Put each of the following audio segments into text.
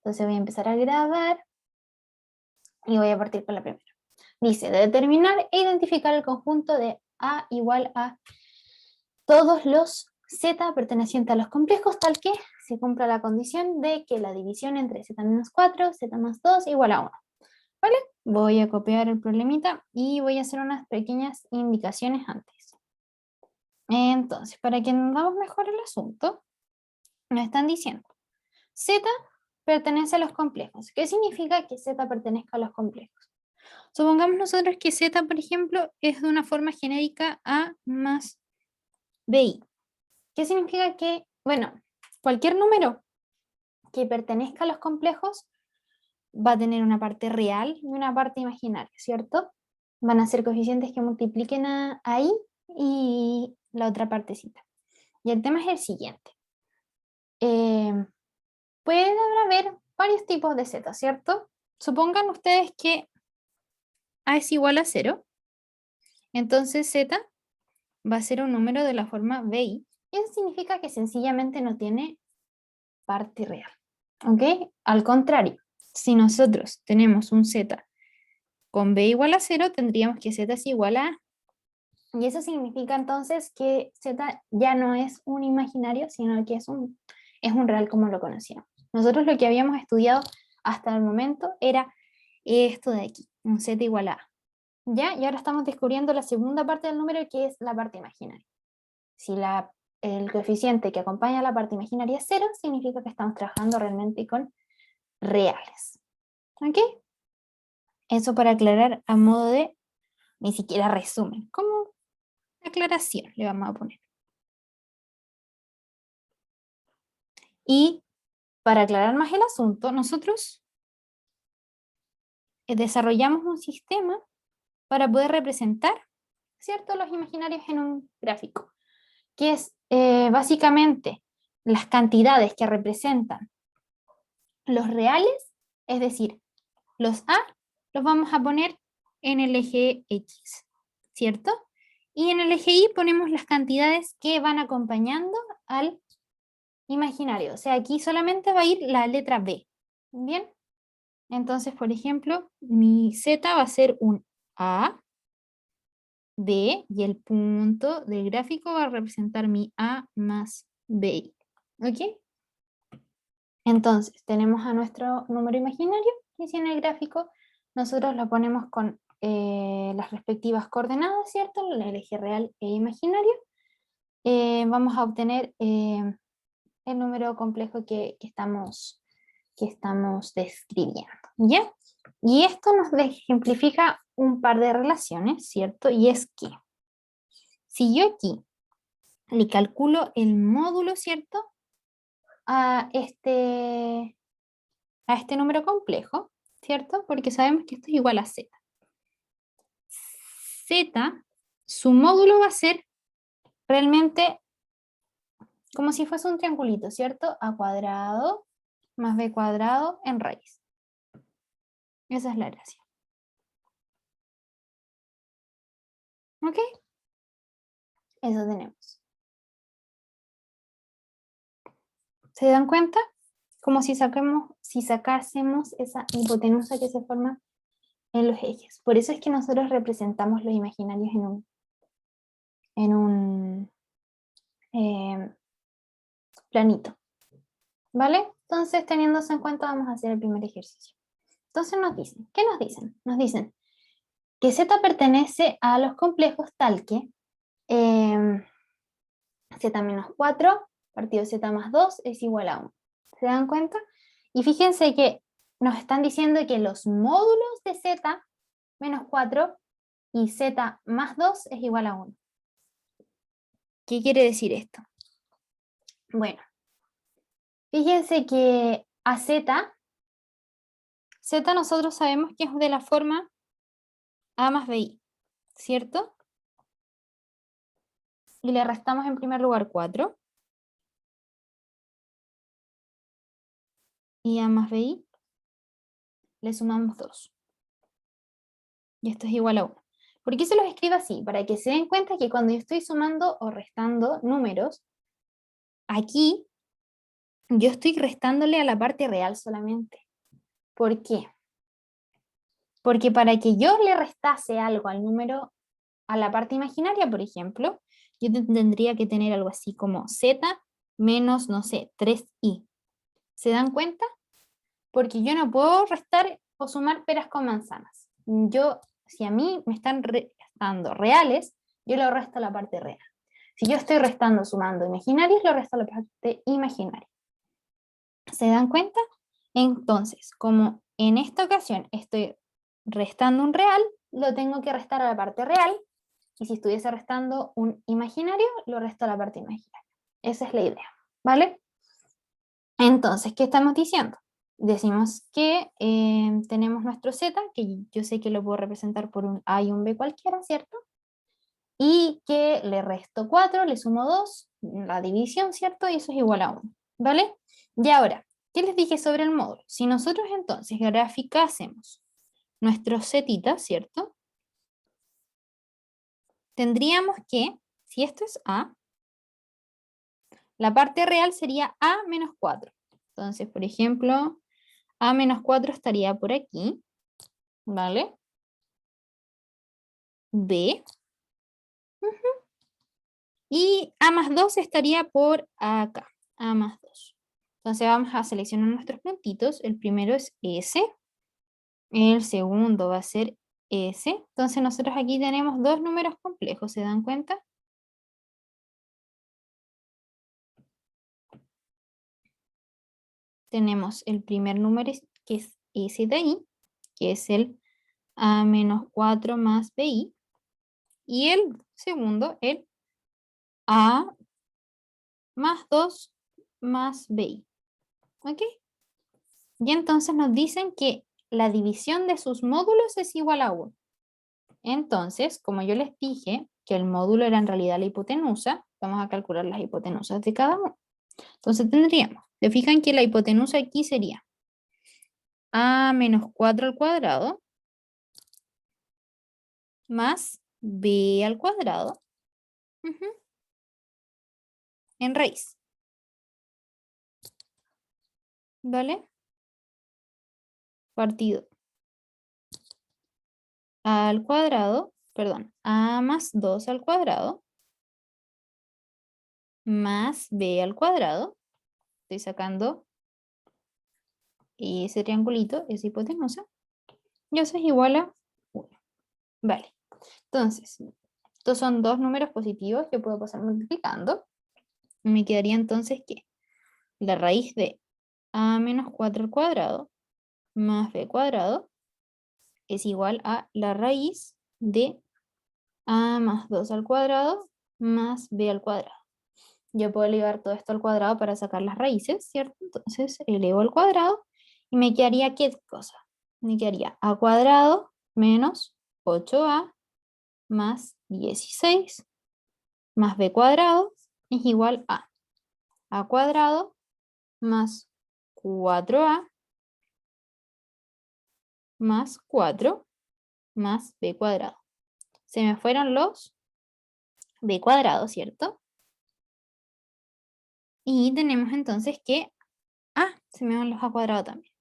Entonces voy a empezar a grabar y voy a partir por la primera. Dice, determinar e identificar el conjunto de A igual a todos los Z pertenecientes a los complejos, tal que se cumpla la condición de que la división entre Z menos 4, Z más 2 igual a 1. ¿Vale? Voy a copiar el problemita y voy a hacer unas pequeñas indicaciones antes. Entonces, para que entendamos mejor el asunto, nos están diciendo, Z pertenece a los complejos. ¿Qué significa que Z pertenezca a los complejos? Supongamos nosotros que Z, por ejemplo, es de una forma genérica A más BI. ¿Qué significa que, bueno, cualquier número que pertenezca a los complejos va a tener una parte real y una parte imaginaria, ¿cierto? Van a ser coeficientes que multipliquen a I y la otra partecita. Y el tema es el siguiente. Puede haber varios tipos de Z, ¿cierto? Supongan ustedes que A es igual a 0. Entonces Z va a ser un número de la forma BI. Y eso significa que sencillamente no tiene parte real. ¿Ok? Al contrario, si nosotros tenemos un Z con B igual a 0, tendríamos que Z es igual a A. Y eso significa entonces que Z ya no es un imaginario, sino que es un real como lo conocíamos. Nosotros lo que habíamos estudiado hasta el momento era esto de aquí, un Z igual a A. ¿Ya? Y ahora estamos descubriendo la segunda parte del número, que es la parte imaginaria. Si el coeficiente que acompaña a la parte imaginaria es 0, significa que estamos trabajando realmente con reales. ¿Ok? Eso para aclarar a modo de, ni siquiera resumen, como aclaración le vamos a poner. Y para aclarar más el asunto, nosotros desarrollamos un sistema para poder representar, ¿cierto?, los imaginarios en un gráfico, que es básicamente las cantidades que representan los reales, es decir, los A los vamos a poner en el eje X, ¿cierto? Y en el eje Y ponemos las cantidades que van acompañando al imaginario. O sea, aquí solamente va a ir la letra B. ¿Bien? Entonces, por ejemplo, mi Z va a ser un A, B, y el punto del gráfico va a representar mi A más B. ¿Ok? Entonces, tenemos a nuestro número imaginario, y si en el gráfico nosotros lo ponemos con las respectivas coordenadas, ¿cierto? El eje real e imaginario, vamos a obtener el número complejo que estamos describiendo, ¿ya? Y esto nos ejemplifica un par de relaciones, ¿cierto? Y es que si yo aquí le calculo el módulo, ¿cierto?, a este número complejo, ¿cierto? Porque sabemos que esto es igual a Z. Z, su módulo va a ser realmente como si fuese un triangulito, ¿cierto? A cuadrado más B cuadrado en raíz. Esa es la gracia. ¿Ok? Eso tenemos. ¿Se dan cuenta? Como si sacásemos esa hipotenusa que se forma en los ejes. Por eso es que nosotros representamos los imaginarios en un planito. ¿Vale? Entonces, teniendo eso en cuenta, vamos a hacer el primer ejercicio. Entonces nos dicen, ¿qué nos dicen? Nos dicen que Z pertenece a los complejos tal que Z menos 4 partido Z más 2 es igual a 1. ¿Se dan cuenta? Y fíjense que nos están diciendo que los módulos de Z menos 4 y Z más 2 es igual a 1. ¿Qué quiere decir esto? Bueno, fíjense que a Z nosotros sabemos que es de la forma A más BI, ¿cierto? Y le restamos en primer lugar 4. Y A más BI le sumamos 2. Y esto es igual a 1. ¿Por qué se los escribo así? Para que se den cuenta que cuando yo estoy sumando o restando números, aquí yo estoy restándole a la parte real solamente. ¿Por qué? Porque para que yo le restase algo al número, a la parte imaginaria, por ejemplo, yo tendría que tener algo así como z menos, no sé, 3i. ¿Se dan cuenta? Porque yo no puedo restar o sumar peras con manzanas. Yo, si a mí me están restando reales, yo lo resto a la parte real. Si yo estoy restando, sumando imaginarios, lo resto a la parte imaginaria. ¿Se dan cuenta? Entonces, como en esta ocasión estoy restando un real, lo tengo que restar a la parte real. Y si estuviese restando un imaginario, lo resto a la parte imaginaria. Esa es la idea, ¿vale? Entonces, ¿qué estamos diciendo? Decimos que tenemos nuestro z, que yo sé que lo puedo representar por un a y un b cualquiera, ¿cierto? Y que le resto 4, le sumo 2, la división, ¿cierto? Y eso es igual a 1, ¿vale? Y ahora, ¿qué les dije sobre el módulo? Si nosotros entonces graficásemos nuestro z, ¿cierto? Tendríamos que, si esto es a, la parte real sería a menos 4. Entonces, por ejemplo, a menos 4 estaría por aquí, ¿vale? B. Y A más 2 estaría por acá, A más 2. Entonces vamos a seleccionar nuestros puntitos. El primero es S, el segundo va a ser S. Entonces nosotros aquí tenemos dos números complejos, ¿se dan cuenta? Tenemos el primer número que es S de ahí, que es el A menos 4 más BI. Y el segundo, el A más 2 más BI. ¿Ok? Y entonces nos dicen que la división de sus módulos es igual a 1. Entonces, como yo les dije que el módulo era en realidad la hipotenusa, vamos a calcular las hipotenusas de cada uno. Entonces tendríamos, se fijan que la hipotenusa aquí sería a menos 4 al cuadrado más b al cuadrado en raíz. ¿Vale? Partido al cuadrado, perdón, a más 2 al cuadrado más b al cuadrado. Estoy sacando ese triangulito, esa hipotenusa. Y eso es igual a 1. Vale. Entonces, estos son dos números positivos que puedo pasar multiplicando. Me quedaría entonces que la raíz de a menos 4 al cuadrado más b cuadrado es igual a la raíz de a más 2 al cuadrado más b al cuadrado. Yo puedo elevar todo esto al cuadrado para sacar las raíces, ¿cierto? Entonces elevo al cuadrado y me quedaría ¿qué cosa? Me quedaría a cuadrado menos 8a más 16 más b cuadrado es igual a cuadrado más 4a más 4 más b cuadrado. Se me fueron los b cuadrado, ¿cierto? Y tenemos entonces que, se me van los a cuadrado también.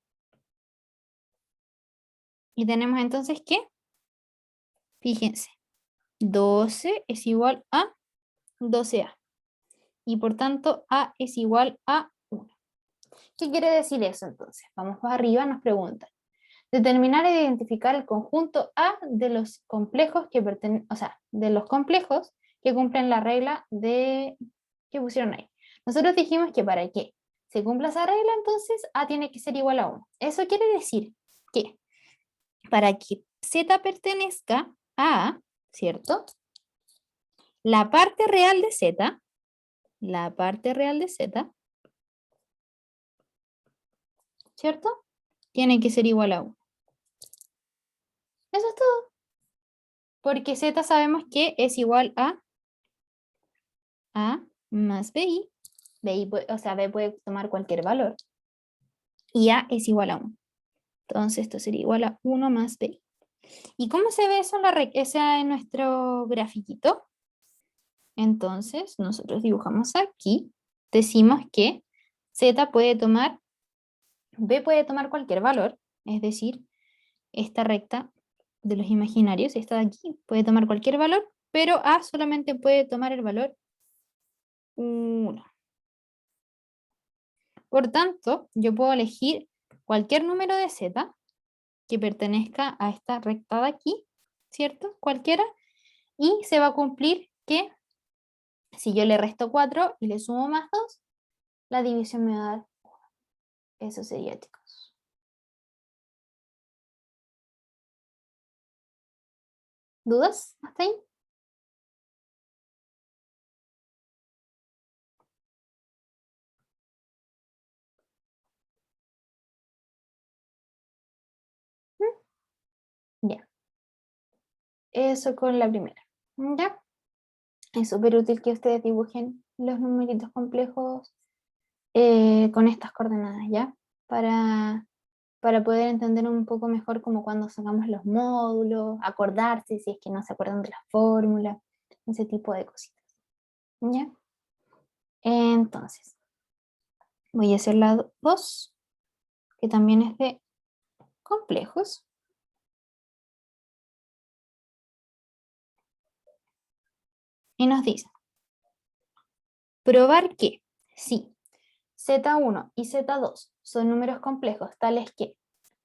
Y tenemos entonces que, fíjense, 12 es igual a 12a. Y por tanto, a es igual a 1. ¿Qué quiere decir eso entonces? Vamos para arriba, nos preguntan. Determinar e identificar el conjunto A de los complejos que de los complejos que cumplen la regla de que pusieron ahí. Nosotros dijimos que para que se cumpla esa regla, entonces A tiene que ser igual a 1. Eso quiere decir que para que Z pertenezca a A, ¿cierto? La parte real de Z, ¿cierto? Tiene que ser igual a 1. Eso es todo. Porque Z sabemos que es igual a más BI. BI, o sea, B puede tomar cualquier valor. Y A es igual a 1. Entonces esto sería igual a 1 más BI. ¿Y cómo se ve eso en nuestro grafiquito? Entonces nosotros dibujamos aquí. Decimos que Z puede tomar, B puede tomar cualquier valor, es decir, esta recta de los imaginarios, esta de aquí, puede tomar cualquier valor, pero A solamente puede tomar el valor 1. Por tanto, yo puedo elegir cualquier número de Z que pertenezca a esta recta de aquí, ¿cierto? Cualquiera, y se va a cumplir que si yo le resto 4 y le sumo más 2, la división me va a dar 1. Eso sería, chicos. ¿Dudas hasta ahí? Ya. Eso con la primera. ¿Ya? Es súper útil que ustedes dibujen los numeritos complejos con estas coordenadas, ¿ya? Para poder entender un poco mejor como cuando sacamos los módulos, acordarse si es que no se acuerdan de la fórmula, ese tipo de cositas, ¿ya? Entonces, voy a hacer la 2, que también es de complejos. Y nos dice, probar que si Z1 y Z2 son números complejos tales que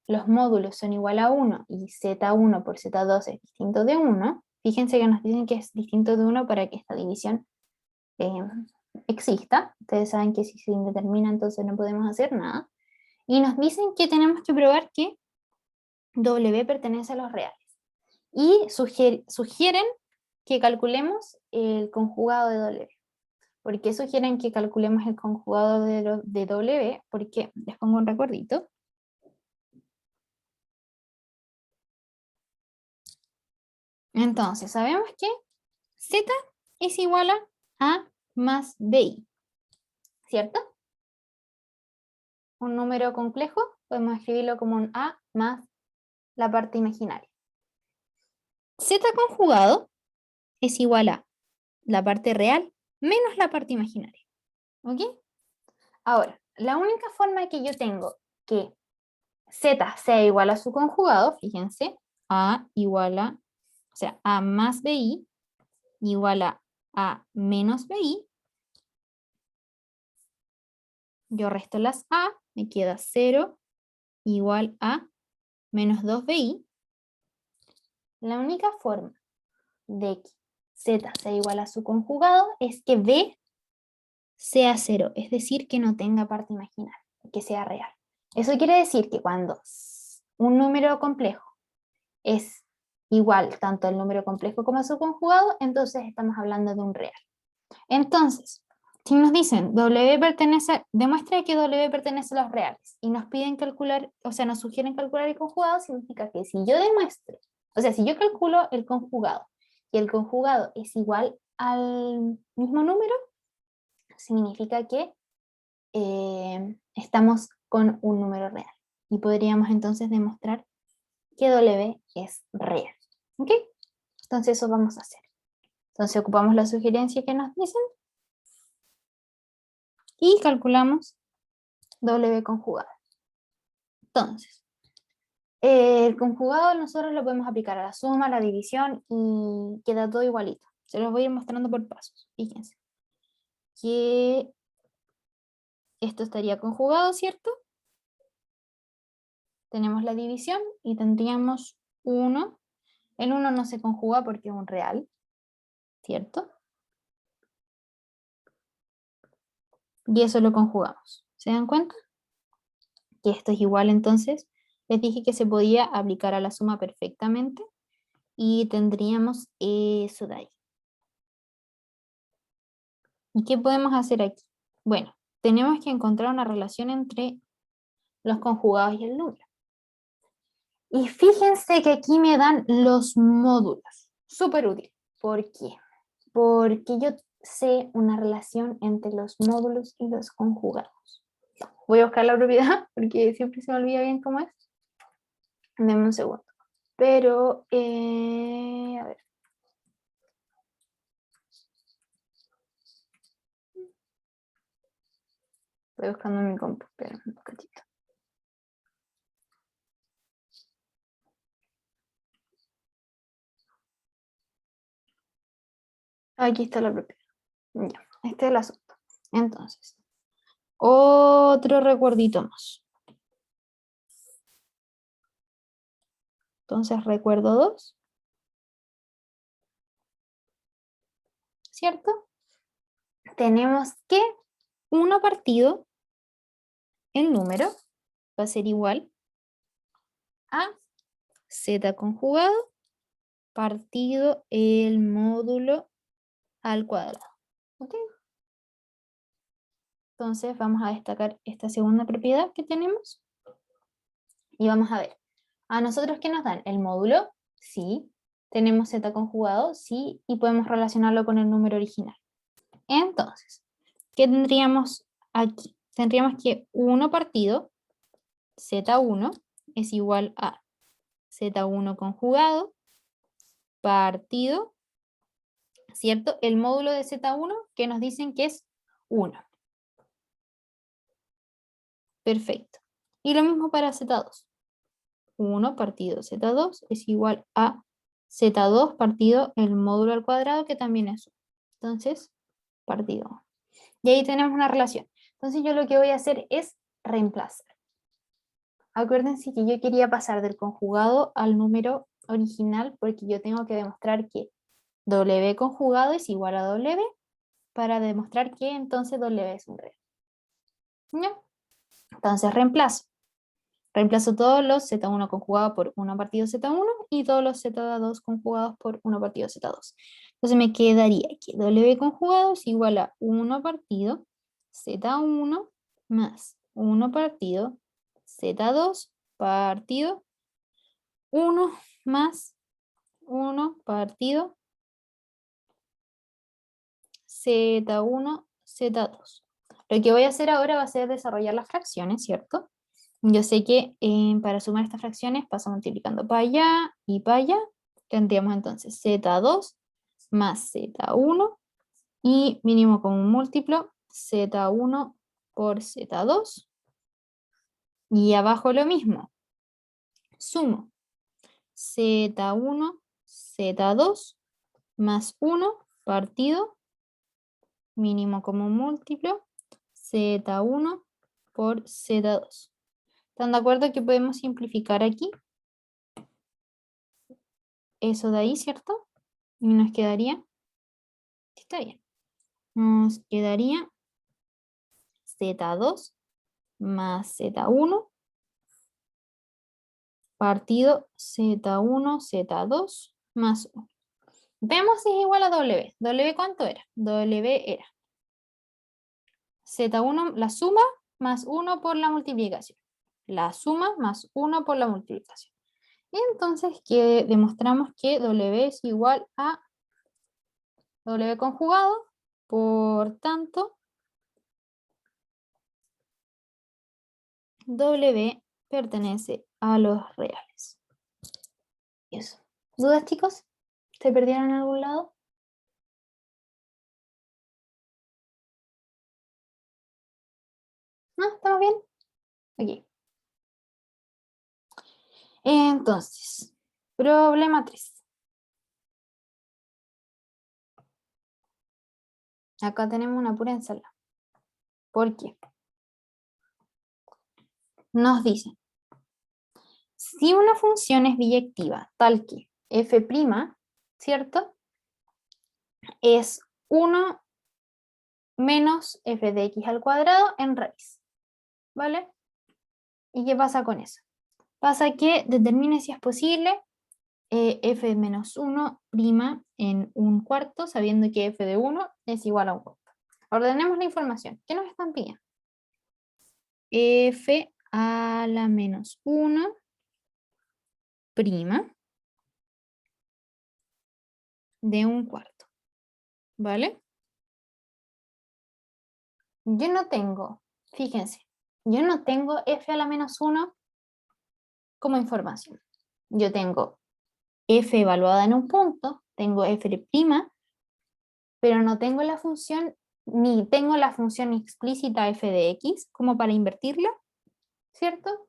los módulos son igual a 1 y Z1 por Z2 es distinto de 1, fíjense que nos dicen que es distinto de 1 para que esta división eh, exista. Ustedes saben que si se indetermina entonces no podemos hacer nada. Y nos dicen que tenemos que probar que W pertenece a los reales. Y sugieren que calculemos el conjugado de W. ¿Por qué sugieren que calculemos el conjugado de W? Porque les pongo un recuerdito. Entonces, sabemos que Z es igual a A más BI, ¿cierto? Un número complejo, podemos escribirlo como un A más la parte imaginaria. Z conjugado es igual a la parte real menos la parte imaginaria. ¿Ok? Ahora, la única forma que yo tengo que Z sea igual a su conjugado, fíjense, A igual a, o sea, A más BI igual a menos BI. Yo resto las A, me queda 0 igual a menos 2BI. La única forma de que Z sea igual a su conjugado es que B sea 0, es decir, que no tenga parte imaginaria, que sea real. Eso quiere decir que cuando un número complejo es igual tanto al número complejo como a su conjugado, entonces estamos hablando de un real. Entonces, si nos dicen W pertenece, demuestra que W pertenece a los reales y nos piden calcular, o sea, nos sugieren calcular el conjugado, significa que si yo demuestro, o sea, si yo calculo el conjugado y el conjugado es igual al mismo número, significa que estamos con un número real y podríamos entonces demostrar que W es real. ¿Ok? Entonces eso vamos a hacer. Entonces ocupamos la sugerencia que nos dicen y calculamos W conjugado. Entonces, el conjugado nosotros lo podemos aplicar a la suma, a la división y queda todo igualito. Se los voy a ir mostrando por pasos. Fíjense que esto estaría conjugado, ¿cierto? Tenemos la división y tendríamos 1. El 1 no se conjuga porque es un real, ¿cierto? Y eso lo conjugamos. ¿Se dan cuenta? Que esto es igual, entonces les dije que se podía aplicar a la suma perfectamente y tendríamos eso de ahí. ¿Y qué podemos hacer aquí? Bueno, tenemos que encontrar una relación entre los conjugados y el número. Y fíjense que aquí me dan los módulos. Súper útil. ¿Por qué? Porque yo sé una relación entre los módulos y los conjugados. Voy a buscar la propiedad porque siempre se me olvida bien cómo es. Deme un segundo. Pero, a ver. Estoy buscando mi compu, pero un poquitito. Aquí está la propiedad. Ya, este es el asunto. Entonces, otro recuerdito más. Entonces, recuerdo 2. ¿Cierto? Tenemos que 1 partido el número va a ser igual a z conjugado partido el módulo al cuadrado. ¿Ok? Entonces vamos a destacar esta segunda propiedad que tenemos y vamos a ver. ¿A nosotros qué nos dan? ¿El módulo? Sí. ¿Tenemos z conjugado? Sí. Y podemos relacionarlo con el número original. Entonces, ¿qué tendríamos aquí? Tendríamos que 1 partido z1 es igual a z1 conjugado partido, ¿cierto? El módulo de z1 que nos dicen que es 1. Perfecto. Y lo mismo para z2. 1 partido z2 es igual a z2 partido el módulo al cuadrado que también es 1. Entonces, partido 1. Y ahí tenemos una relación. Entonces yo lo que voy a hacer es reemplazar. Acuérdense que yo quería pasar del conjugado al número original porque yo tengo que demostrar que W conjugado es igual a W para demostrar que entonces W es un real. ¿Ya? Entonces reemplazo. Reemplazo todos los Z1 conjugados por 1 partido Z1 y todos los Z2 conjugados por 1 partido Z2. Entonces me quedaría que W conjugado es igual a 1 partido Z1 más 1 partido Z2 partido 1 más 1 partido Z1 Z2. Lo que voy a hacer ahora va a ser desarrollar las fracciones, ¿cierto? Yo sé que para sumar estas fracciones paso multiplicando para allá y para allá. Tendríamos entonces Z2 más Z1 y mínimo común múltiplo Z1 por Z2. Y abajo lo mismo. Sumo Z1, Z2 más 1 partido mínimo común múltiplo Z1 por Z2. ¿Están de acuerdo que podemos simplificar aquí? Eso de ahí, ¿cierto? Y nos quedaría, está bien, nos quedaría Z2 más Z1 partido Z1, Z2 más 1. Vemos si es igual a W. ¿W cuánto era? W era Z1, la suma más 1 por la multiplicación. La suma más 1 por la multiplicación. Y entonces que demostramos que W es igual a W conjugado, por tanto, W pertenece a los reales. Eso. ¿Dudas, chicos? ¿Se perdieron en algún lado? ¿No? ¿Estamos bien? Ok. Entonces, problema 3. Acá tenemos una pura ensalada. ¿Por qué? Nos dice, si una función es biyectiva tal que f', ¿cierto? Es 1 menos f de x al cuadrado en raíz. ¿Vale? ¿Y qué pasa con eso? Pasa que determine si es posible f menos 1' en un cuarto, sabiendo que f de 1 es igual a un cuarto. Ordenemos la información. ¿Qué nos están pidiendo? F a la menos 1' de un cuarto. ¿Vale? Yo no tengo, fíjense, yo no tengo f a la menos 1 como información. Yo tengo f evaluada en un punto, tengo f', pero no tengo la función ni tengo la función explícita f de x como para invertirla, ¿cierto?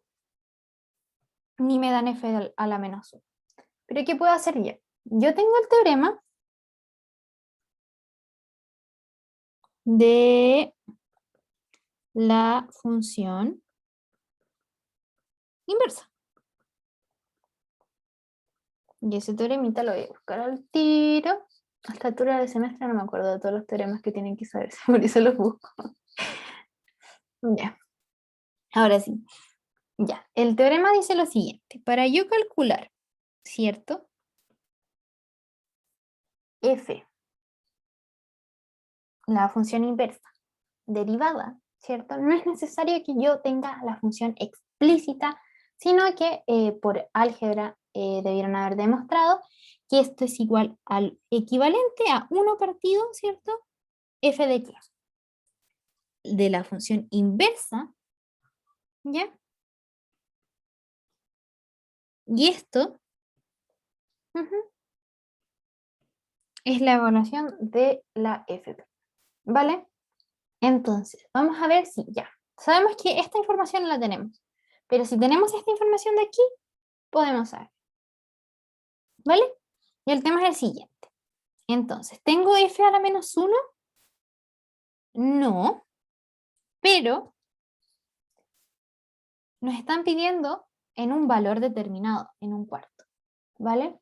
Ni me dan f a la menos 1. Pero ¿qué puedo hacer yo? Yo tengo el teorema de la función inversa. Y ese teoremita lo voy a buscar al tiro. A esta altura del semestre no me acuerdo de todos los teoremas que tienen que saberse, por eso los busco. Ya, ahora sí. Ya, el teorema dice lo siguiente. Para yo calcular, ¿cierto? F, la función inversa, derivada, ¿cierto? No es necesario que yo tenga la función explícita, sino que por álgebra debieron haber demostrado que esto es igual al equivalente a 1 partido, ¿cierto? F de x. De la función inversa, ¿ya? Y esto es la evaluación de la f, ¿vale? Entonces, vamos a ver si ya. Sabemos que esta información no la tenemos, pero si tenemos esta información de aquí, podemos saber, ¿vale? Y el tema es el siguiente. Entonces, ¿tengo f a la menos 1? No, pero nos están pidiendo en un valor determinado, en un cuarto, ¿vale?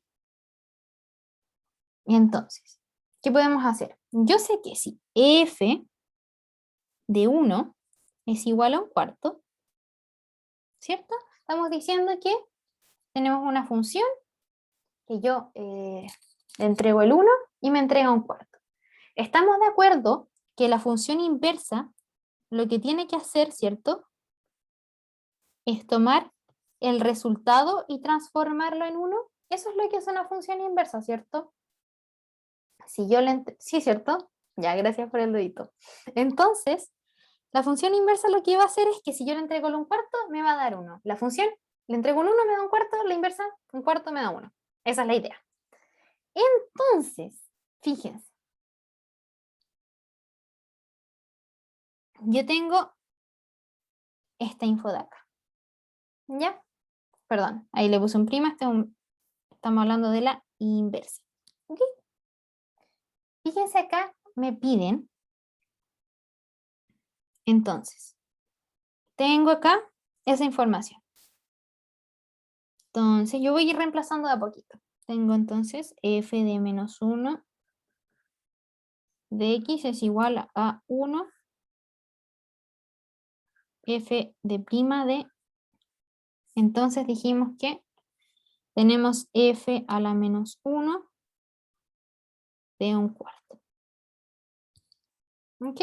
Y entonces, ¿qué podemos hacer? Yo sé que si f de 1 es igual a un cuarto, ¿cierto? Estamos diciendo que tenemos una función que yo le entrego el 1 y me entrega un cuarto. Estamos de acuerdo que la función inversa lo que tiene que hacer, ¿cierto? Es tomar el resultado y transformarlo en 1. Eso es lo que es una función inversa, ¿cierto? Si yo sí, ¿cierto? Ya, gracias por el dedito. Entonces, la función inversa lo que va a hacer es que si yo le entrego un cuarto, me va a dar 1. La función, le entrego un 1, me da un cuarto, la inversa, un cuarto me da 1. Esa es la idea. Entonces, fíjense, yo tengo esta info de acá. ¿Ya? Perdón, ahí le puse un prima, estamos hablando de la inversa. ¿Ok? Fíjense acá, me piden, entonces, tengo acá esa información. Entonces, yo voy a ir reemplazando de a poquito. Tengo entonces f de menos 1 de x es igual a 1 f de prima de, entonces dijimos que tenemos f a la menos 1 de un cuarto. ¿Ok?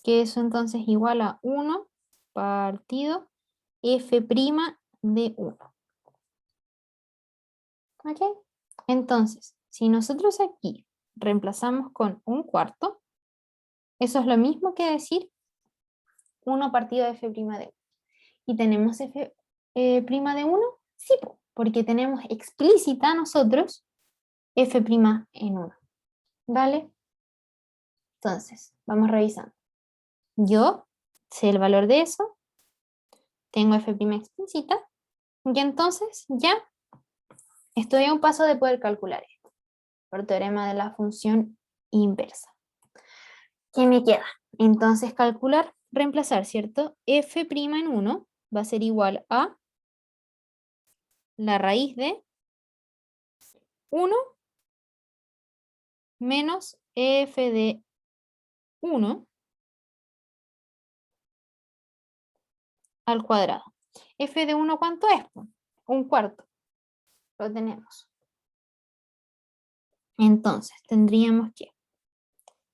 Que eso entonces igual a 1 partido f' de 1. ¿Ok? Entonces, si nosotros aquí reemplazamos con un cuarto, eso es lo mismo que decir 1 partido de f' de 1. ¿Y tenemos f' de 1? Sí, porque tenemos explícita nosotros f' en 1. ¿Vale? Entonces, vamos revisando. Yo sé el valor de eso, tengo f' explícita, y entonces ya estoy a un paso de poder calcular esto, por teorema de la función inversa. ¿Qué me queda? Entonces calcular, reemplazar, ¿cierto? f' en 1 va a ser igual a la raíz de 1 menos f de 1 al cuadrado. F de 1, ¿cuánto es? Un cuarto. Lo tenemos. Entonces, tendríamos que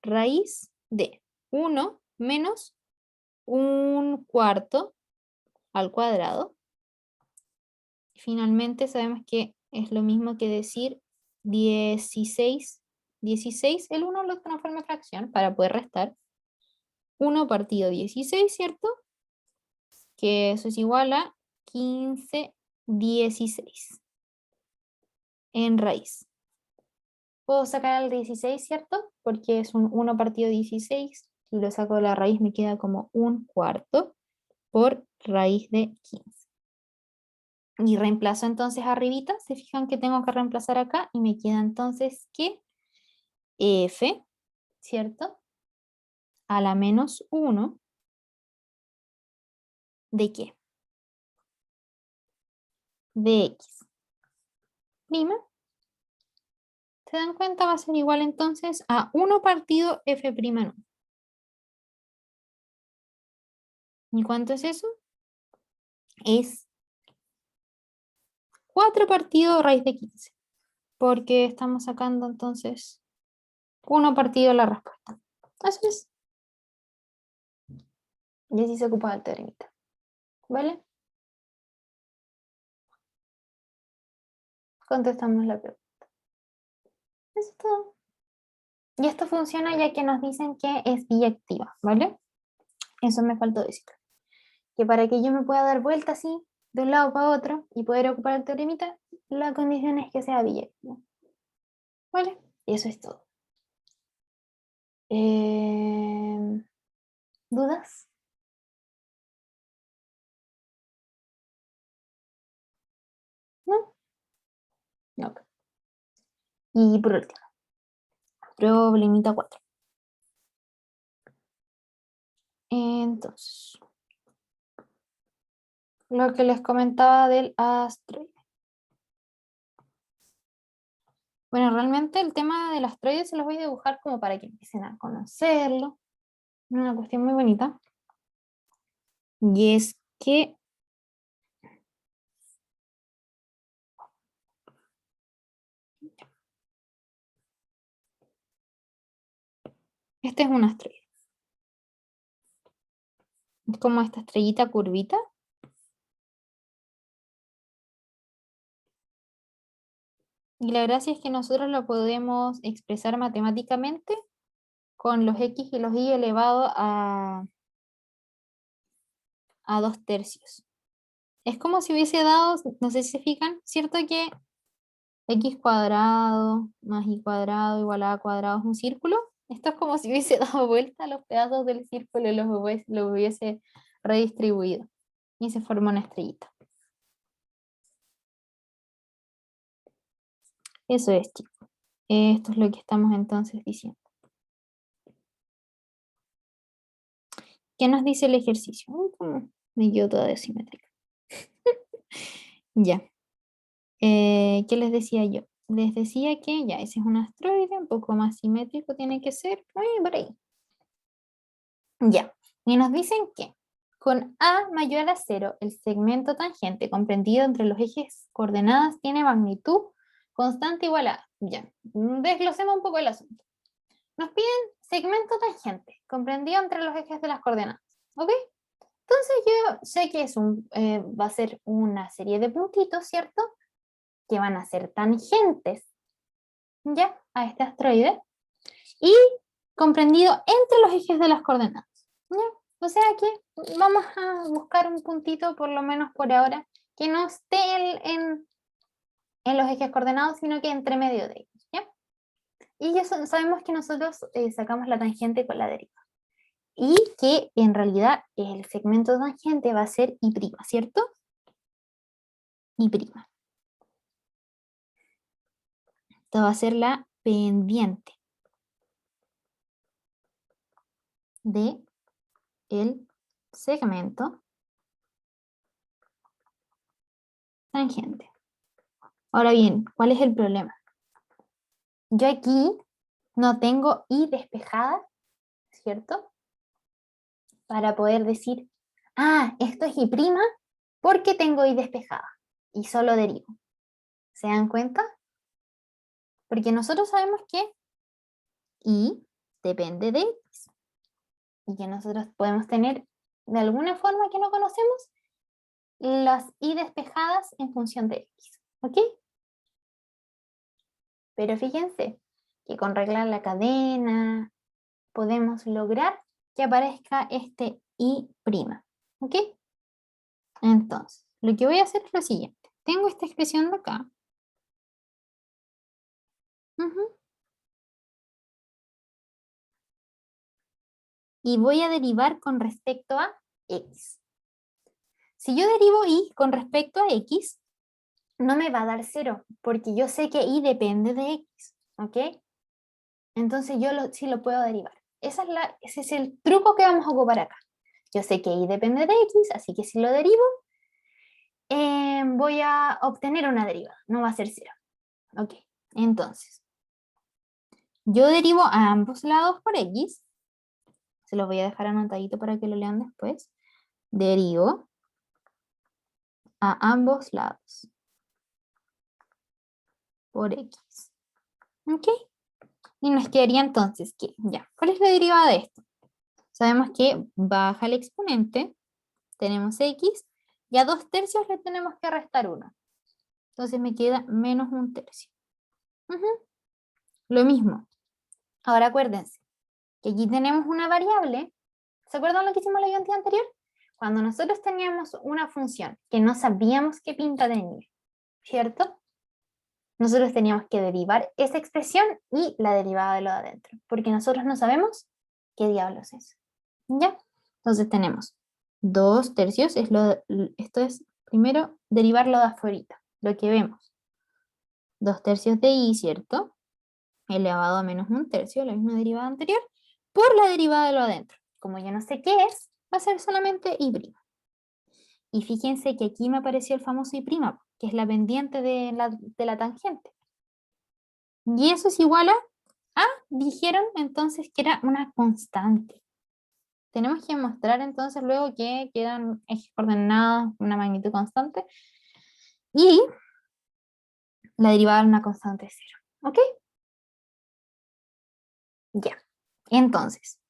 raíz de 1 menos un cuarto al cuadrado. Finalmente, sabemos que es lo mismo que decir 16. 16, el 1 lo transforma en fracción para poder restar. 1 partido 16, ¿cierto? Que eso es igual a 15/16 en raíz. Puedo sacar el 16, ¿cierto? Porque es un 1 partido 16, Si lo saco de la raíz me queda como 1/4 por raíz de 15. Y reemplazo entonces arribita, se fijan que tengo que reemplazar acá y me queda entonces que f, ¿cierto? A la menos 1 ¿de qué? De x. Prima. ¿Se dan cuenta? Va a ser igual entonces a 1 partido f' en 1. ¿Y cuánto es eso? Es 4 partido raíz de 15. Porque estamos sacando entonces 1 partido la respuesta. Eso es. Y así se ocupa el teoremita. ¿Vale? Contestamos la pregunta. Eso es todo. Y esto funciona ya que nos dicen que es biyectiva, ¿vale? Eso me faltó decir. Que para que yo me pueda dar vuelta así, de un lado para otro, y poder ocupar el teoremita, la condición es que sea biyectiva. ¿Vale? Eso es todo. ¿Dudas? ¿No? No. Y por último, problemita 4. Entonces, lo que les comentaba del asteroide. Bueno, realmente el tema del asteroide se los voy a dibujar como para que empiecen a conocerlo. Una cuestión muy bonita. Y es que este es un asteroide. Es como esta estrellita curvita. Y la gracia es que nosotros lo podemos expresar matemáticamente con los x y los y elevado a 2/3. Es como si hubiese dado, no sé si se fijan, ¿cierto que x cuadrado más y cuadrado igual a cuadrado es un círculo? Esto es como si hubiese dado vuelta a los pedazos del círculo y los hubiese redistribuido. Y se forma una estrellita. Eso es, chicos. Esto es lo que estamos entonces diciendo. ¿Qué nos dice el ejercicio? Uy, cómo me quedo toda simétrica. Ya. ¿Qué les decía yo? Les decía que ya, ese es un asteroide, un poco más simétrico tiene que ser. Por ahí. Ya. Y nos dicen que con A mayor a 0, el segmento tangente comprendido entre los ejes coordenadas tiene magnitud constante igual a. Ya. Desglosemos un poco el asunto. Nos piden segmento tangente comprendido entre los ejes de las coordenadas. ¿Ok? Entonces yo sé que va a ser una serie de puntitos, ¿cierto? Que van a ser tangentes, ¿ya? A este asteroide. Y comprendido entre los ejes de las coordenadas, ¿ya? O sea que vamos a buscar un puntito, por lo menos por ahora, que no esté en los ejes coordenados, sino que entre medio de ellos, ¿ya? Y ya sabemos que nosotros sacamos la tangente con la deriva. Y que en realidad el segmento tangente va a ser y', ¿cierto? Y'. Esto va a ser la pendiente de el segmento tangente. Ahora bien, ¿cuál es el problema? Yo aquí no tengo y despejada, ¿cierto? Para poder decir, esto es y' porque tengo y despejada y solo derivo. ¿Se dan cuenta? Porque nosotros sabemos que y depende de x y que nosotros podemos tener de alguna forma que no conocemos las y despejadas en función de x, ¿ok? Pero fíjense que con reglar la cadena podemos lograr que aparezca este y', ¿ok? Entonces, lo que voy a hacer es lo siguiente. Tengo esta expresión de acá. y voy a derivar con respecto a x. Si yo derivo y con respecto a x, no me va a dar 0, porque yo sé que y depende de x, ¿ok? Entonces yo sí lo puedo derivar. Ese es el truco que vamos a ocupar acá. Yo sé que y depende de x, así que si lo derivo, voy a obtener una derivada, no va a ser 0. Ok, entonces, yo derivo a ambos lados por x, se los voy a dejar anotadito para que lo lean después. Derivo a ambos lados por x. ¿Ok? Y nos quedaría entonces que, ya, ¿cuál es la derivada de esto? Sabemos que baja el exponente, tenemos x, y a 2/3 le tenemos que restar 1. Entonces me queda menos 1/3. Lo mismo. Ahora acuérdense que aquí tenemos una variable. ¿Se acuerdan lo que hicimos la ayudantía anterior? Cuando nosotros teníamos una función que no sabíamos qué pinta tenía, ¿cierto? Nosotros teníamos que derivar esa expresión y la derivada de lo de adentro, porque nosotros no sabemos qué diablos es. ¿Ya? Entonces tenemos 2/3, esto es primero derivar lo de afuera, lo que vemos. 2/3 de y, ¿cierto? Elevado a menos 1/3, la misma derivada anterior, por la derivada de lo adentro. Como yo no sé qué es, va a ser solamente y'. Y fíjense que aquí me apareció el famoso y', que es la pendiente de la tangente. Y eso es igual a, dijeron entonces que era una constante. Tenemos que mostrar entonces luego que quedan ejes coordenados, una magnitud constante, y la derivada de una constante es 0. ¿Ok? Ya. Entonces,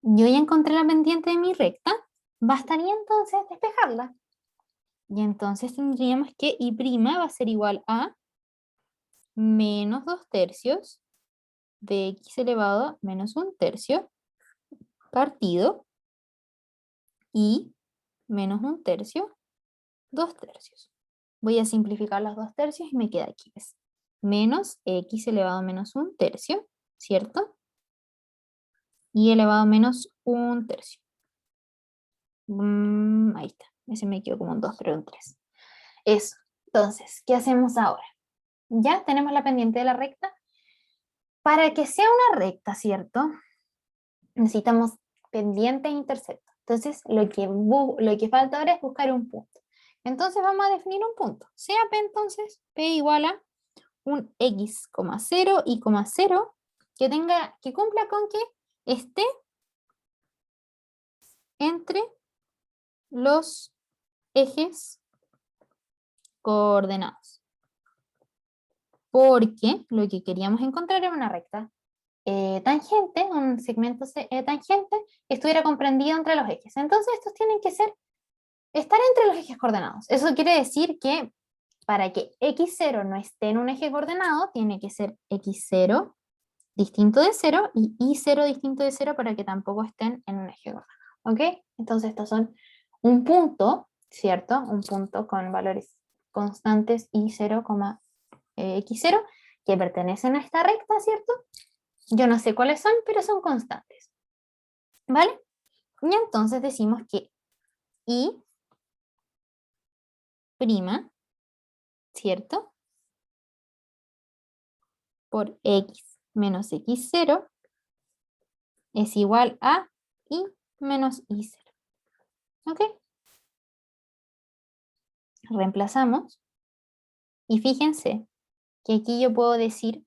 yo ya encontré la pendiente de mi recta, bastaría entonces despejarla. Y entonces tendríamos que y' va a ser igual a menos 2/3 de x elevado a menos 1/3 partido y menos 1/3, 2/3. Voy a simplificar los 2/3 y me queda aquí. Es menos x elevado a menos 1/3, ¿cierto? Y elevado a menos 1/3. Ahí está. Ese me quedó como un 2, pero un 3. Eso. Entonces, ¿qué hacemos ahora? Ya tenemos la pendiente de la recta. Para que sea una recta, ¿cierto? Necesitamos pendiente e intercepto. Entonces, lo que falta ahora es buscar un punto. Entonces, vamos a definir un punto. Sea P, entonces, P igual a un x, 0 y 0 que cumpla con que esté entre los ejes coordenados. Porque lo que queríamos encontrar era una recta tangente, un segmento tangente que estuviera comprendido entre los ejes. Entonces estos tienen que estar entre los ejes coordenados. Eso quiere decir que para que x0 no esté en un eje coordenado, tiene que ser x0 distinto de 0 y y0 distinto de 0 para que tampoco estén en un eje coordenado. ¿Ok? Entonces estos son un punto, ¿cierto? Un punto con valores constantes y0, x0, que pertenecen a esta recta, ¿cierto? Yo no sé cuáles son, pero son constantes. ¿Vale? Y entonces decimos que y', ¿cierto? Por x menos x0 es igual a y menos y0. ¿Ok? Reemplazamos. Y fíjense que aquí yo puedo decir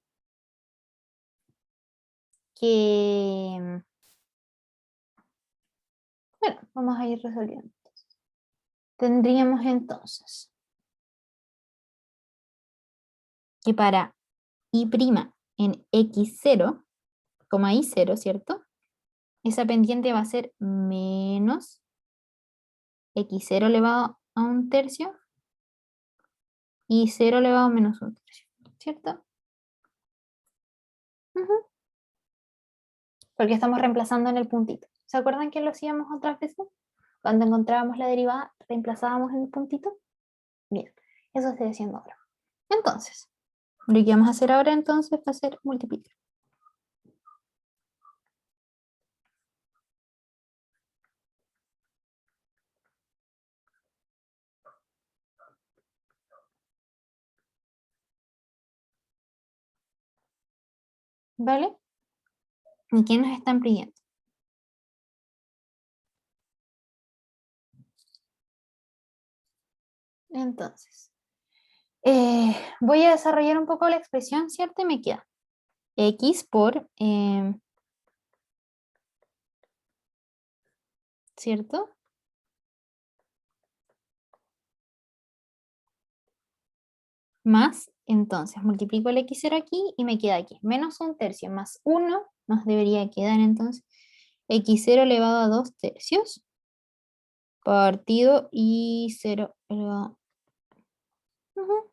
que... Bueno, vamos a ir resolviendo. Tendríamos entonces que para y' en x0, y0, ¿cierto? Esa pendiente va a ser menos x0 elevado a 1/3 y 0 elevado a menos 1/3, ¿cierto? Porque estamos reemplazando en el puntito. ¿Se acuerdan que lo hacíamos otras veces? Cuando encontrábamos la derivada, reemplazábamos en el puntito. Bien, eso estoy haciendo ahora. Entonces, lo que vamos a hacer ahora entonces va a ser multiplicar. ¿vale? ¿Y qué nos están pidiendo? Entonces, voy a desarrollar un poco la expresión, ¿cierto? Y me queda x por, ¿cierto? Más, entonces, multiplico el x0 aquí y me queda aquí. Menos 1/3 más 1 nos debería quedar entonces x0 elevado a 2/3 partido y 0 elevado. Ujú.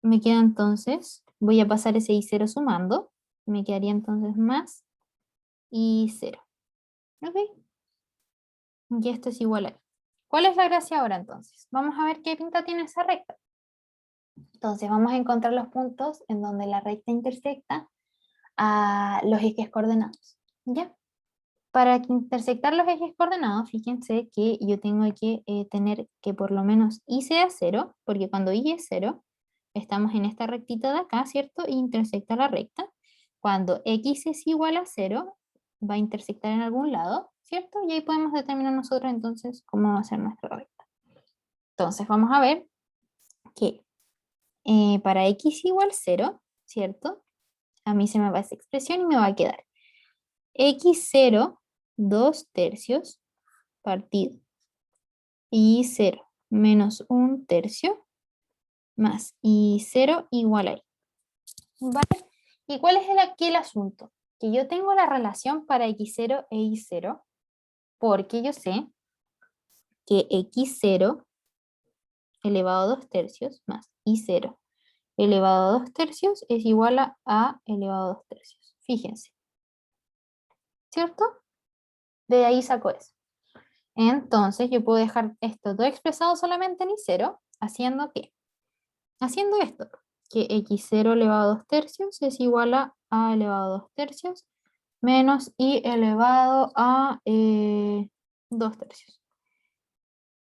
Me queda entonces, voy a pasar ese y0 sumando, me quedaría entonces más y0. ¿Ok? Y esto es igual a y. ¿Cuál es la gracia ahora entonces? Vamos a ver qué pinta tiene esa recta. Entonces vamos a encontrar los puntos en donde la recta intersecta a los ejes coordenados. ¿Ya? Para intersectar los ejes coordenados, fíjense que yo tengo que tener que por lo menos y sea 0, porque cuando y es 0, estamos en esta rectita de acá, ¿cierto? E intersecta la recta. Cuando x es igual a 0, va a intersectar en algún lado, ¿cierto? Y ahí podemos determinar nosotros entonces cómo va a ser nuestra recta. Entonces vamos a ver que para x igual 0, ¿cierto? A mí se me va esa expresión y me va a quedar x0, 2/3 partido y 0 menos 1/3 más y0 igual a y. ¿Vale? ¿Y cuál es aquí el asunto? Que yo tengo la relación para x0 e y0 porque yo sé que x0 elevado a 2/3 más y0 elevado a 2/3 es igual a elevado a 2/3. Fíjense, ¿cierto? De ahí saco eso. Entonces yo puedo dejar esto todo expresado solamente en y0, haciendo ¿qué? Haciendo esto, que x0 elevado a 2/3 es igual a elevado a 2/3 menos y elevado a 2/3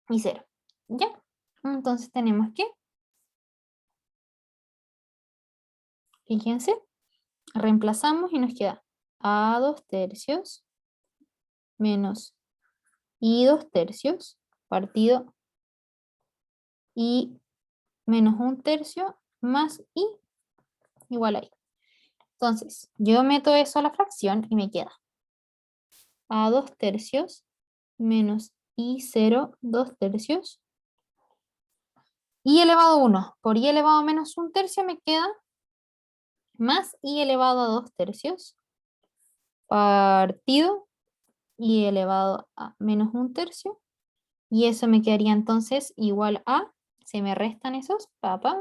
y 0. ¿Ya? Entonces tenemos que, fíjense, reemplazamos y nos queda a 2/3 menos y 2/3 partido y menos 1/3 más y igual a y. Entonces, yo meto eso a la fracción y me queda a 2/3 menos y0 2/3 y elevado a 1 por y elevado a menos 1/3 me queda más y elevado a 2/3 partido y elevado a menos 1/3 y eso me quedaría entonces igual a, se me restan esos, papá,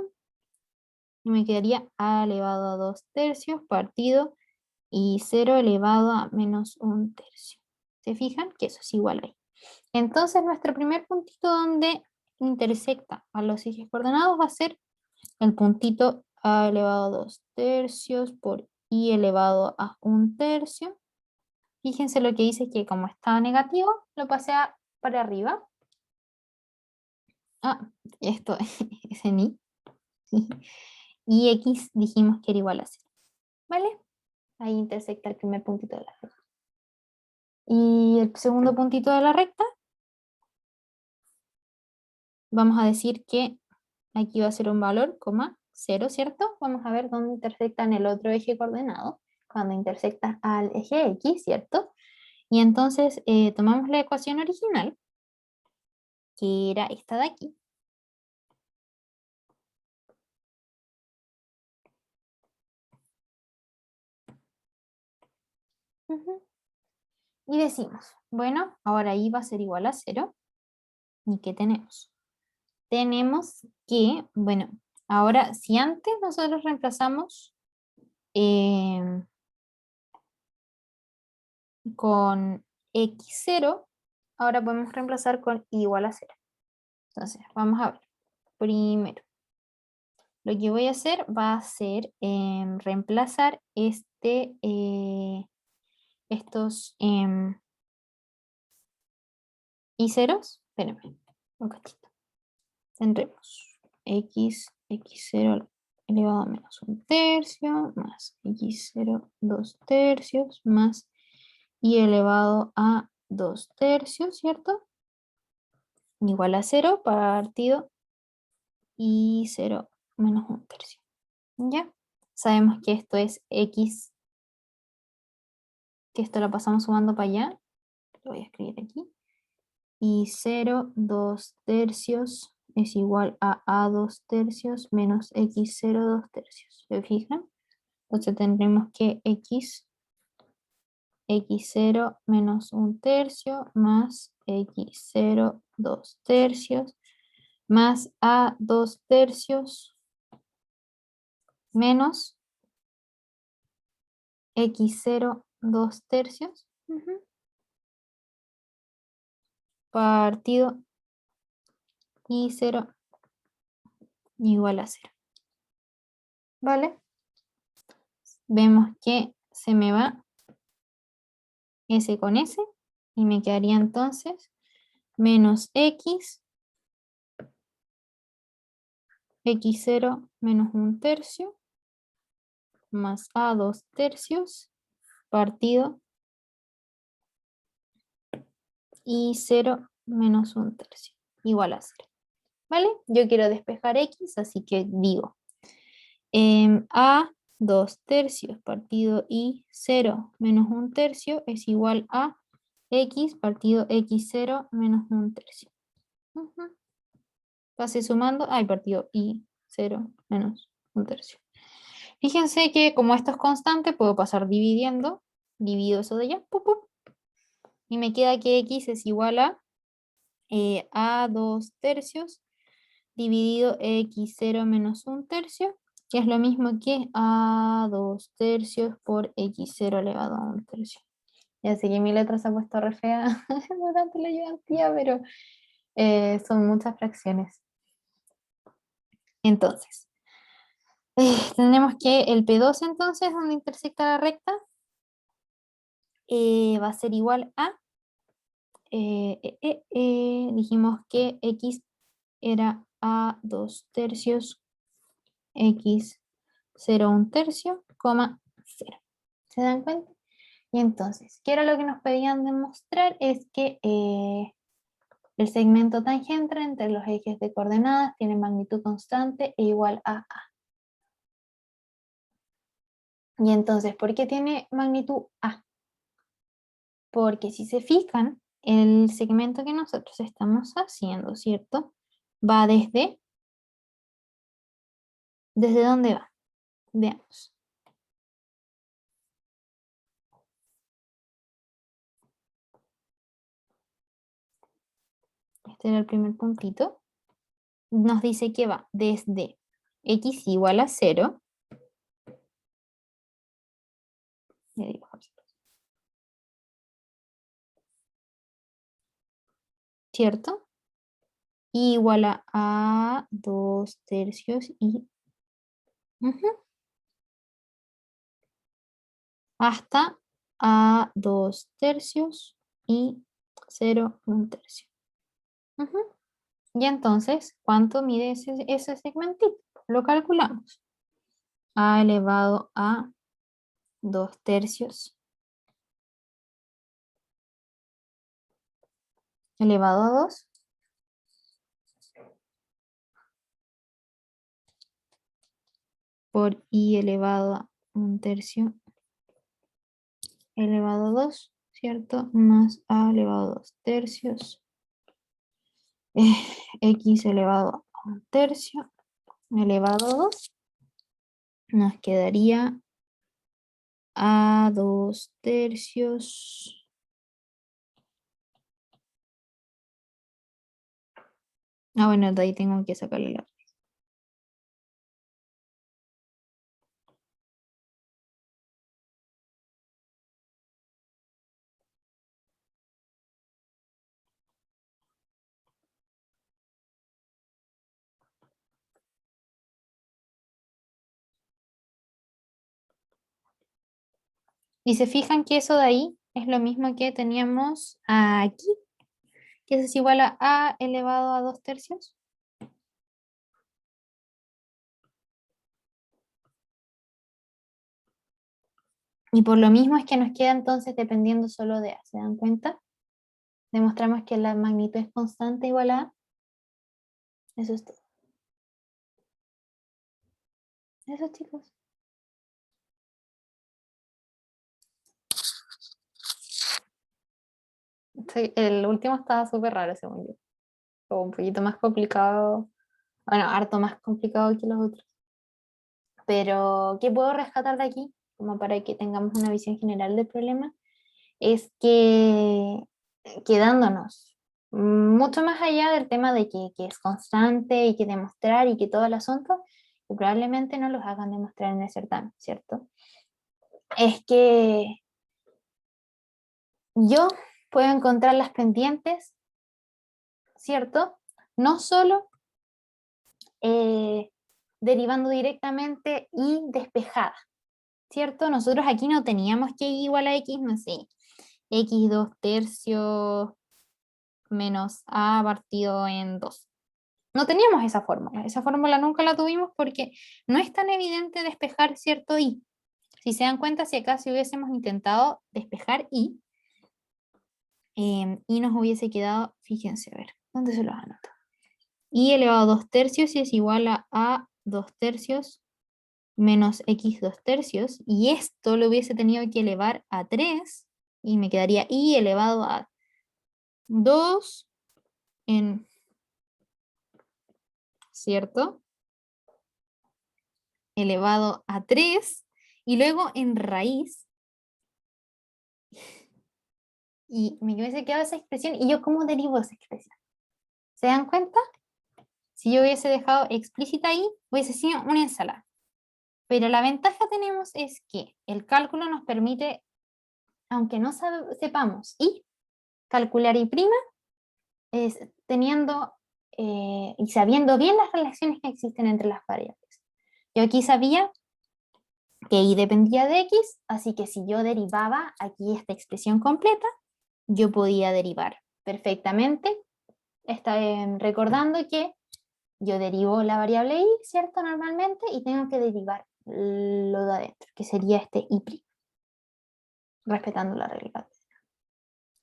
y me quedaría a elevado a 2/3 partido y 0 elevado a menos 1/3. ¿Se fijan? Que eso es igual a y. Entonces nuestro primer puntito donde intersecta a los ejes coordenados va a ser el puntito a elevado a 2/3 por y elevado a 1/3. Fíjense lo que dice que como está negativo, lo pasé para arriba. Ah, esto es en y. Y x dijimos que era igual a 0. ¿Vale? Ahí intersecta el primer puntito de la recta. Y el segundo puntito de la recta, vamos a decir que aquí va a ser un valor, 0, ¿cierto? Vamos a ver dónde intersecta en el otro eje coordenado, cuando intersecta al eje X, ¿cierto? Y entonces tomamos la ecuación original, que era esta de aquí. Ujú. Y decimos, bueno, ahora y va a ser igual a 0. ¿Y qué tenemos? Tenemos que, bueno, ahora si antes nosotros reemplazamos con x0, ahora podemos reemplazar con igual a 0. Entonces, vamos a ver. Primero, lo que voy a hacer va a ser reemplazar estos y ceros. Espérenme, un cachito. Centremos. X0 elevado a menos 1/3 más x0 2/3 más y elevado a 2/3, ¿cierto? Igual a 0 partido y 0 menos 1/3. ¿Ya? Sabemos que esto es x, que esto lo pasamos sumando para allá. Lo voy a escribir aquí. Y 0 2/3 es igual a 2/3 menos x0 2/3. ¿Se fijan? Entonces tendremos que x0 menos 1/3 más x0 2/3 más a 2/3 menos x0 2/3 partido y 0 igual a 0. ¿Vale? Vemos que se me va S con S y me quedaría entonces menos x0 menos 1/3 más a 2/3 partido y 0 menos 1/3 igual a 0. ¿Vale? Yo quiero despejar x, así que digo a 2/3 partido y 0 menos 1/3 es igual a x partido x0 menos 1/3. Pase sumando, partido y 0 menos 1/3. Fíjense que como esto es constante, puedo pasar dividiendo, divido eso de allá, y me queda que x es igual a 2/3 dividido x0 menos 1/3, que es lo mismo que a 2/3 por x0 elevado a 1/3. Ya sé que mi letra se ha puesto re fea, no tanto la ayudantía, pero son muchas fracciones. Entonces, tendremos que el P2 entonces, donde intersecta la recta, va a ser igual a, dijimos que x era a 2/3 x 0 1/3, 0. ¿Se dan cuenta? Y entonces, ¿qué era lo que nos pedían demostrar? Es que el segmento tangente entre los ejes de coordenadas tiene magnitud constante e igual a A. Y entonces, ¿por qué tiene magnitud A? Porque si se fijan, el segmento que nosotros estamos haciendo, ¿cierto? Va ¿desde dónde va? Veamos. Este era el primer puntito. Nos dice que va desde x igual a 0. Le digo, ¿cierto? Igual a 2/3 y hasta a 2/3 y 0 1/3. Y entonces, ¿cuánto mide ese segmentito? Lo calculamos. A elevado a 2/3 elevado a 2 por i elevado a 1/3 elevado a 2, ¿cierto? Más a elevado a 2/3 x elevado a 1/3 elevado a 2 nos quedaría a 2/3. Bueno, de ahí tengo que sacarle la. Y se fijan que eso de ahí es lo mismo que teníamos aquí, que eso es igual a elevado a 2/3. Y por lo mismo es que nos queda entonces dependiendo solo de A. ¿Se dan cuenta? Demostramos que la magnitud es constante igual a A. Eso es todo. Eso, chicos. El último estaba súper raro, según yo. O un poquito más complicado. Bueno, harto más complicado que los otros. Pero, ¿qué puedo rescatar de aquí? Como para que tengamos una visión general del problema. Es que quedándonos mucho más allá del tema de que es constante y que demostrar y que todo el asunto, que probablemente no los hagan demostrar en el certamen, ¿cierto? Es que yo puedo encontrar las pendientes, ¿cierto? No solo eh, derivando directamente y despejada, ¿cierto? Nosotros aquí no teníamos que y igual a x, no sé, x2 tercios menos a partido en 2. No teníamos esa fórmula nunca la tuvimos porque no es tan evidente despejar cierto y. Si se dan cuenta, si acá si hubiésemos intentado despejar y nos hubiese quedado, fíjense, a ver, ¿dónde se los anoto? Y elevado a 2 tercios y es igual a 2 tercios menos x2 tercios, y esto lo hubiese tenido que elevar a 3 y me quedaría y elevado a 2 en, ¿cierto? Elevado a 3 y luego en raíz, y me hubiese quedado esa expresión, y yo cómo derivo esa expresión. ¿Se dan cuenta? Si yo hubiese dejado explícita ahí, hubiese sido una ensalada. Pero la ventaja tenemos es que el cálculo nos permite, aunque no sepamos y, calcular y prima, es teniendo y sabiendo bien las relaciones que existen entre las variables. Yo aquí sabía que y dependía de x, así que si yo derivaba aquí esta expresión completa, yo podía derivar perfectamente, recordando que yo derivo la variable y, ¿cierto? Normalmente, y tengo que derivar lo de adentro, que sería este y', respetando la regla.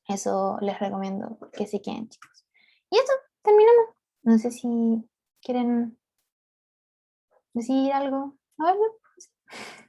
Eso les recomiendo que se queden, chicos. Y esto, terminamos. No sé si quieren decir algo. A ver, ¿no?